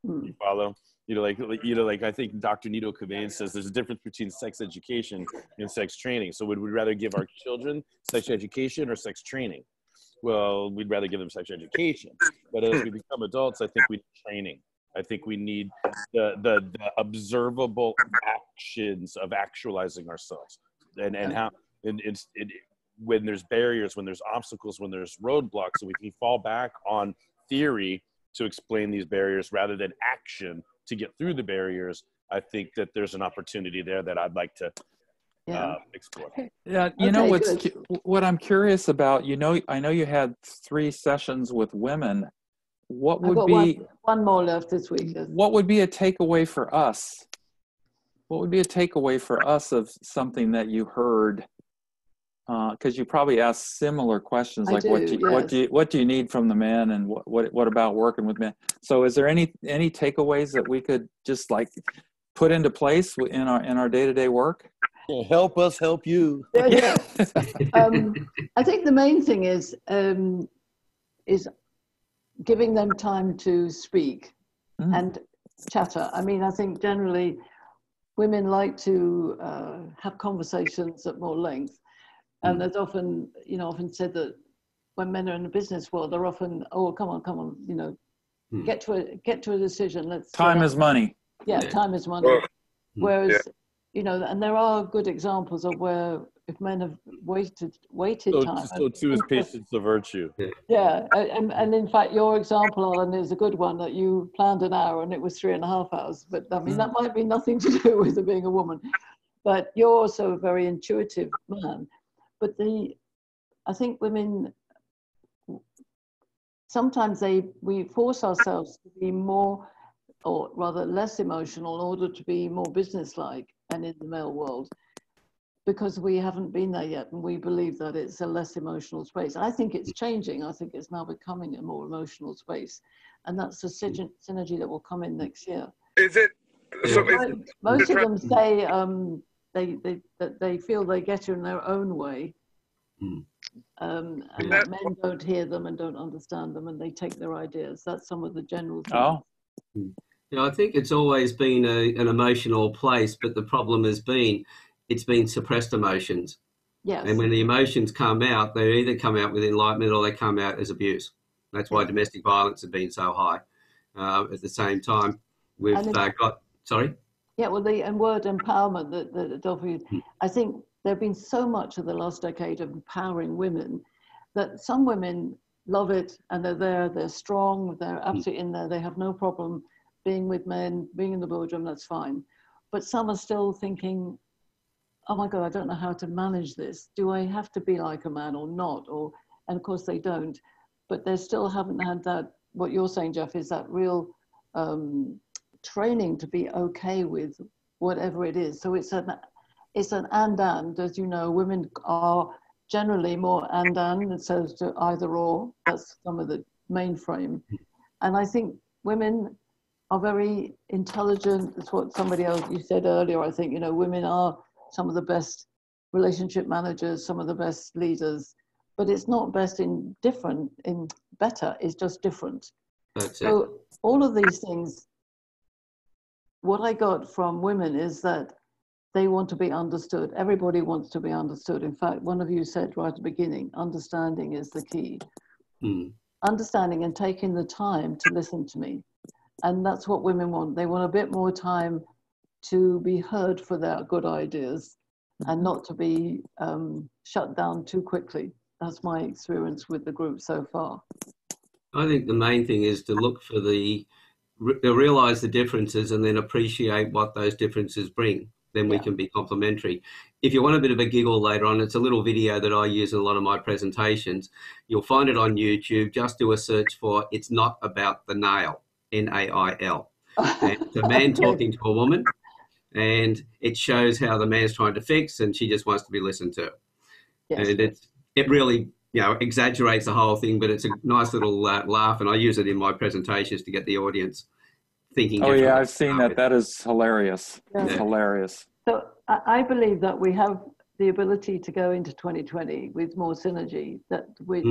You follow? You know, like I think Dr. Nito Cobain says there's a difference between sex education and sex training. So would we rather give our children sex education or sex training? Well, we'd rather give them sex education. But as we become adults, I think we need training. I think we need the observable actions of actualizing ourselves, and how when there's barriers, when there's obstacles, when there's roadblocks, so we can fall back on theory to explain these barriers rather than action to get through the barriers. I think that there's an opportunity there that I'd like to explore. Yeah, you know what I'm curious about. You know, I know you had 3 sessions with women. What would be one more left this week? What would be a takeaway for us? What would be a takeaway for us of something that you heard? Because you probably asked similar questions, like what do you need from the men, and what about working with men? So is there any takeaways that we could just like put into place in our day-to-day work? Help us help you. Yeah. I think the main thing is giving them time to speak and chatter. I mean, I think generally women like to have conversations at more length. And there's often said that when men are in the business world, they're often, oh, come on, you know, get to a decision. Time is money. Yeah, time is money. Whereas, you know, and there are good examples of where if men have waited time. So too is patience a virtue. Yeah, and in fact, your example, Alan, is a good one, that you planned an hour and it was 3.5 hours. But I mean, that might be nothing to do with it being a woman. But you're also a very intuitive man. But I think women, sometimes we force ourselves to be more, or rather less emotional, in order to be more businesslike and in the male world, because we haven't been there yet, and we believe that it's a less emotional space. I think it's changing. I think it's now becoming a more emotional space, and that's the synergy that will come in next year. Is it? So most of them say they feel they get in their own way. And that men don't hear them and don't understand them, and they take their ideas. That's some of the general things. Oh. You know, I think it's always been an emotional place, but the problem has been it's been suppressed emotions. Yes. And when the emotions come out, they either come out with enlightenment or they come out as abuse. That's why domestic violence has been so high. At the same time, we've got Sorry? Yeah, well, the and word empowerment that Adolfo used, Hmm. I think there have been so much of the last decade of empowering women that some women love it and they're there, they're strong, they're absolutely in there, they have no problem being with men, being in the boardroom, that's fine. But some are still thinking, oh my God, I don't know how to manage this. Do I have to be like a man or not? And of course they don't, but they still haven't had that, what you're saying, Jeff, is that real training to be okay with whatever it is. So it's an and, as you know, women are generally more and so to either or. That's some of the mainframe. And I think women are very intelligent. That's what somebody else, you said earlier, I think, women are some of the best relationship managers, some of the best leaders, but it's not best in better, it's just different. That's so it. all of these things, what I got from women is that they want to be understood. Everybody wants to be understood. In fact, one of you said right at the beginning, understanding is the key. Understanding and taking the time to listen to me. And that's what women want. They want a bit more time to be heard for their good ideas and not to be shut down too quickly. That's my experience with the group so far. I think the main thing is to look for to realize the differences and then appreciate what those differences bring. Then we can be complementary. If you want a bit of a giggle later on, it's a little video that I use in a lot of my presentations. You'll find it on YouTube. Just do a search for "It's Not About the Nail," Nail. And it's a man talking to a woman, and it shows how the man's trying to fix and she just wants to be listened to. Yes. And it really, exaggerates the whole thing, but it's a nice little laugh, and I use it in my presentations to get the audience thinking. Oh yeah, I've seen that. That is hilarious. Yeah. It's hilarious. So I believe that we have the ability to go into 2020 with more synergy. That with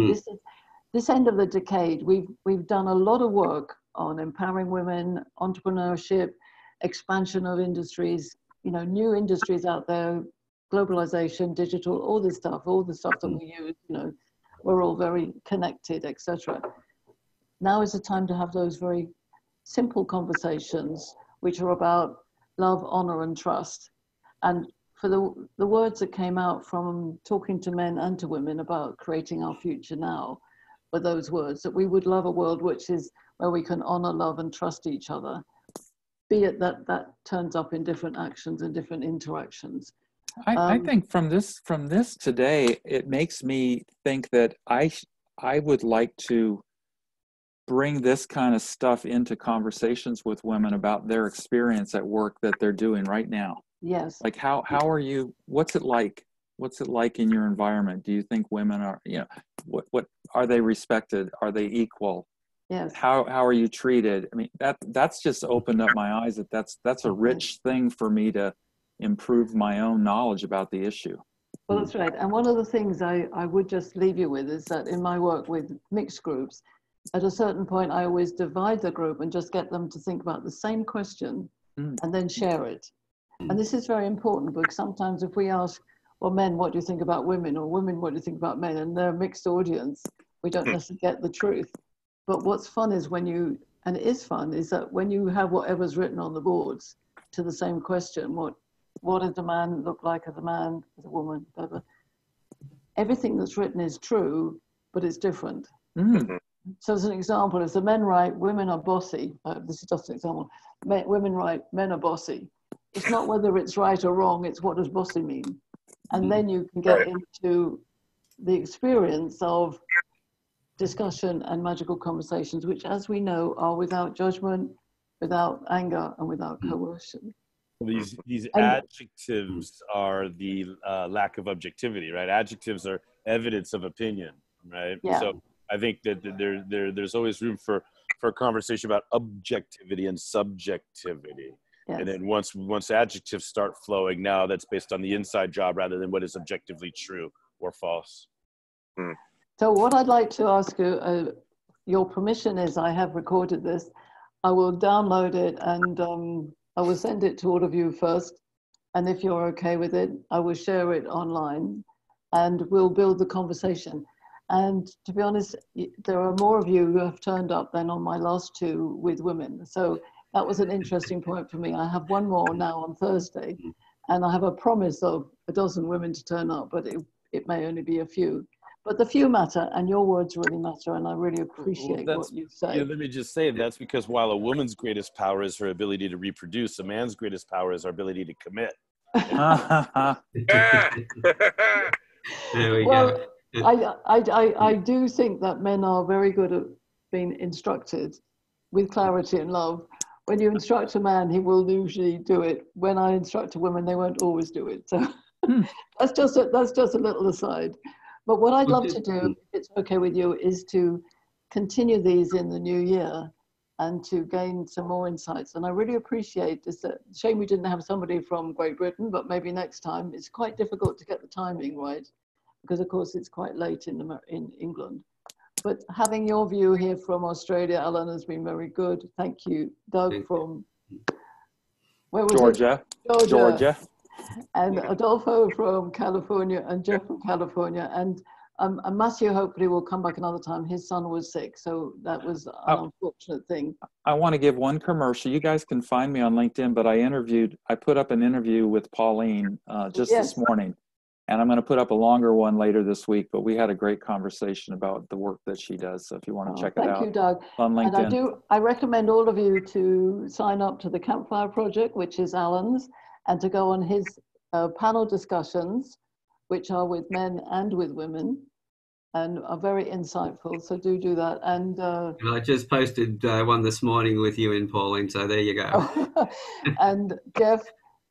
this end of the decade, we've done a lot of work on empowering women, entrepreneurship, expansion of industries, new industries out there, globalization, digital, all the stuff that we use, we're all very connected, etc. Now is the time to have those very simple conversations, which are about love, honor, and trust. And for the words that came out from talking to men and to women about creating our future now, were those words that we would love a world which is where we can honor, love, and trust each other, be it that turns up in different actions and different interactions. I think from this today, it makes me think that I would like to bring this kind of stuff into conversations with women about their experience at work that they're doing right now. Yes. Like how are you, what's it like in your environment? Do you think women are, what are they respected? Are they equal? Yes. How are you treated? I mean, that's just opened up my eyes that's a rich thing for me to improve my own knowledge about the issue. Well, that's right. And one of the things I would just leave you with is that in my work with mixed groups, at a certain point, I always divide the group and just get them to think about the same question and then share it. And this is very important because sometimes if we ask, well, men, what do you think about women? Or women, what do you think about men? And they're a mixed audience, we don't necessarily get the truth. But what's fun is and it is fun, is that when you have whatever's written on the boards to the same question, what does a man look like as a man, as a woman, blah, blah. Everything that's written is true, but it's different. So as an example, if the men write, women are bossy, this is just an example, women write, men are bossy. It's not whether it's right or wrong, it's what does bossy mean? And then you can get into the experience of discussion and magical conversations, which as we know are without judgment, without anger, and without coercion. These adjectives are the lack of objectivity, right? Adjectives are evidence of opinion, right? Yeah. So I think that there's always room for a conversation about objectivity and subjectivity. Yes. And then once adjectives start flowing, now that's based on the inside job rather than what is objectively true or false. So what I'd like to ask you, your permission is I have recorded this. I will download it and I will send it to all of you first. And if you're okay with it, I will share it online and we'll build the conversation. And to be honest, there are more of you who have turned up than on my last two with women. So that was an interesting point for me. I have one more now on Thursday, and I have a promise of a dozen women to turn up, but it may only be a few. But the few matter, and your words really matter, and I really appreciate what you say. Let me just say, that's because while a woman's greatest power is her ability to reproduce, a man's greatest power is our ability to commit. There we Well, go. I do think that men are very good at being instructed with clarity and love. When you instruct a man, he will usually do it. When I instruct a woman, they won't always do it. So that's just a little aside. But what I'd love to do, if it's okay with you, is to continue these in the new year and to gain some more insights. And I really appreciate this. Shame we didn't have somebody from Great Britain, but maybe next time. It's quite difficult to get the timing right because, of course, it's quite late in England. But having your view here from Australia, Alan, has been very good. Thank you. Doug from, where was Georgia. it? Georgia. And Adolfo from California, and Jeff from California. And Matthew hopefully will come back another time. His son was sick, so that was an unfortunate thing. I want to give one commercial. You guys can find me on LinkedIn, but I put up an interview with Pauline just this morning. And I'm going to put up a longer one later this week, but we had a great conversation about the work that she does. So if you want to check it out. Thank you, Doug. On LinkedIn. And I recommend all of you to sign up to the Campfire Project, which is Alan's, and to go on his panel discussions, which are with men and with women, and are very insightful. So do that. And I just posted one this morning with you and Pauline, so there you go. And Jeff,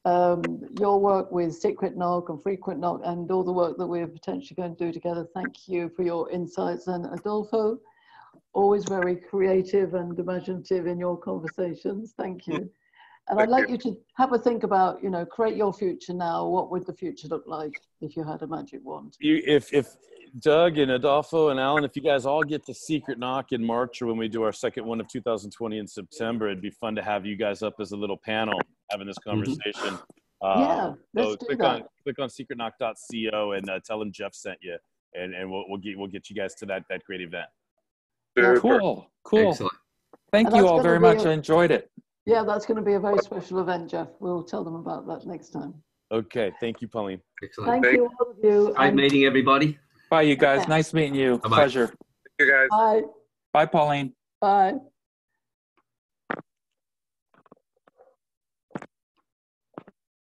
your work with Secret Knock and Frequent Knock and all the work that we're potentially going to do together. Thank you for your insights. And Adolfo, always very creative and imaginative in your conversations. Thank you. And I'd like you to have a think about, create your future now. What would the future look like if you had a magic wand? If Doug and Adolfo and Alan, if you guys all get to Secret Knock in March or when we do our second one of 2020 in September, it'd be fun to have you guys up as a little panel having this conversation. Yeah, let's do that. Click on secretknock.co and tell them Jeff sent you, and we'll get you guys to that great event. Cool. Excellent. Thank you all very much. I enjoyed it. Yeah, that's going to be a very special event, Jeff. We'll tell them about that next time. Okay. Thank you, Pauline. Excellent. Thank you, all of you. Great meeting, everybody. Bye, you guys. Nice meeting you. Bye-bye. Pleasure. Thank you, guys. Bye. Bye, Pauline. Bye.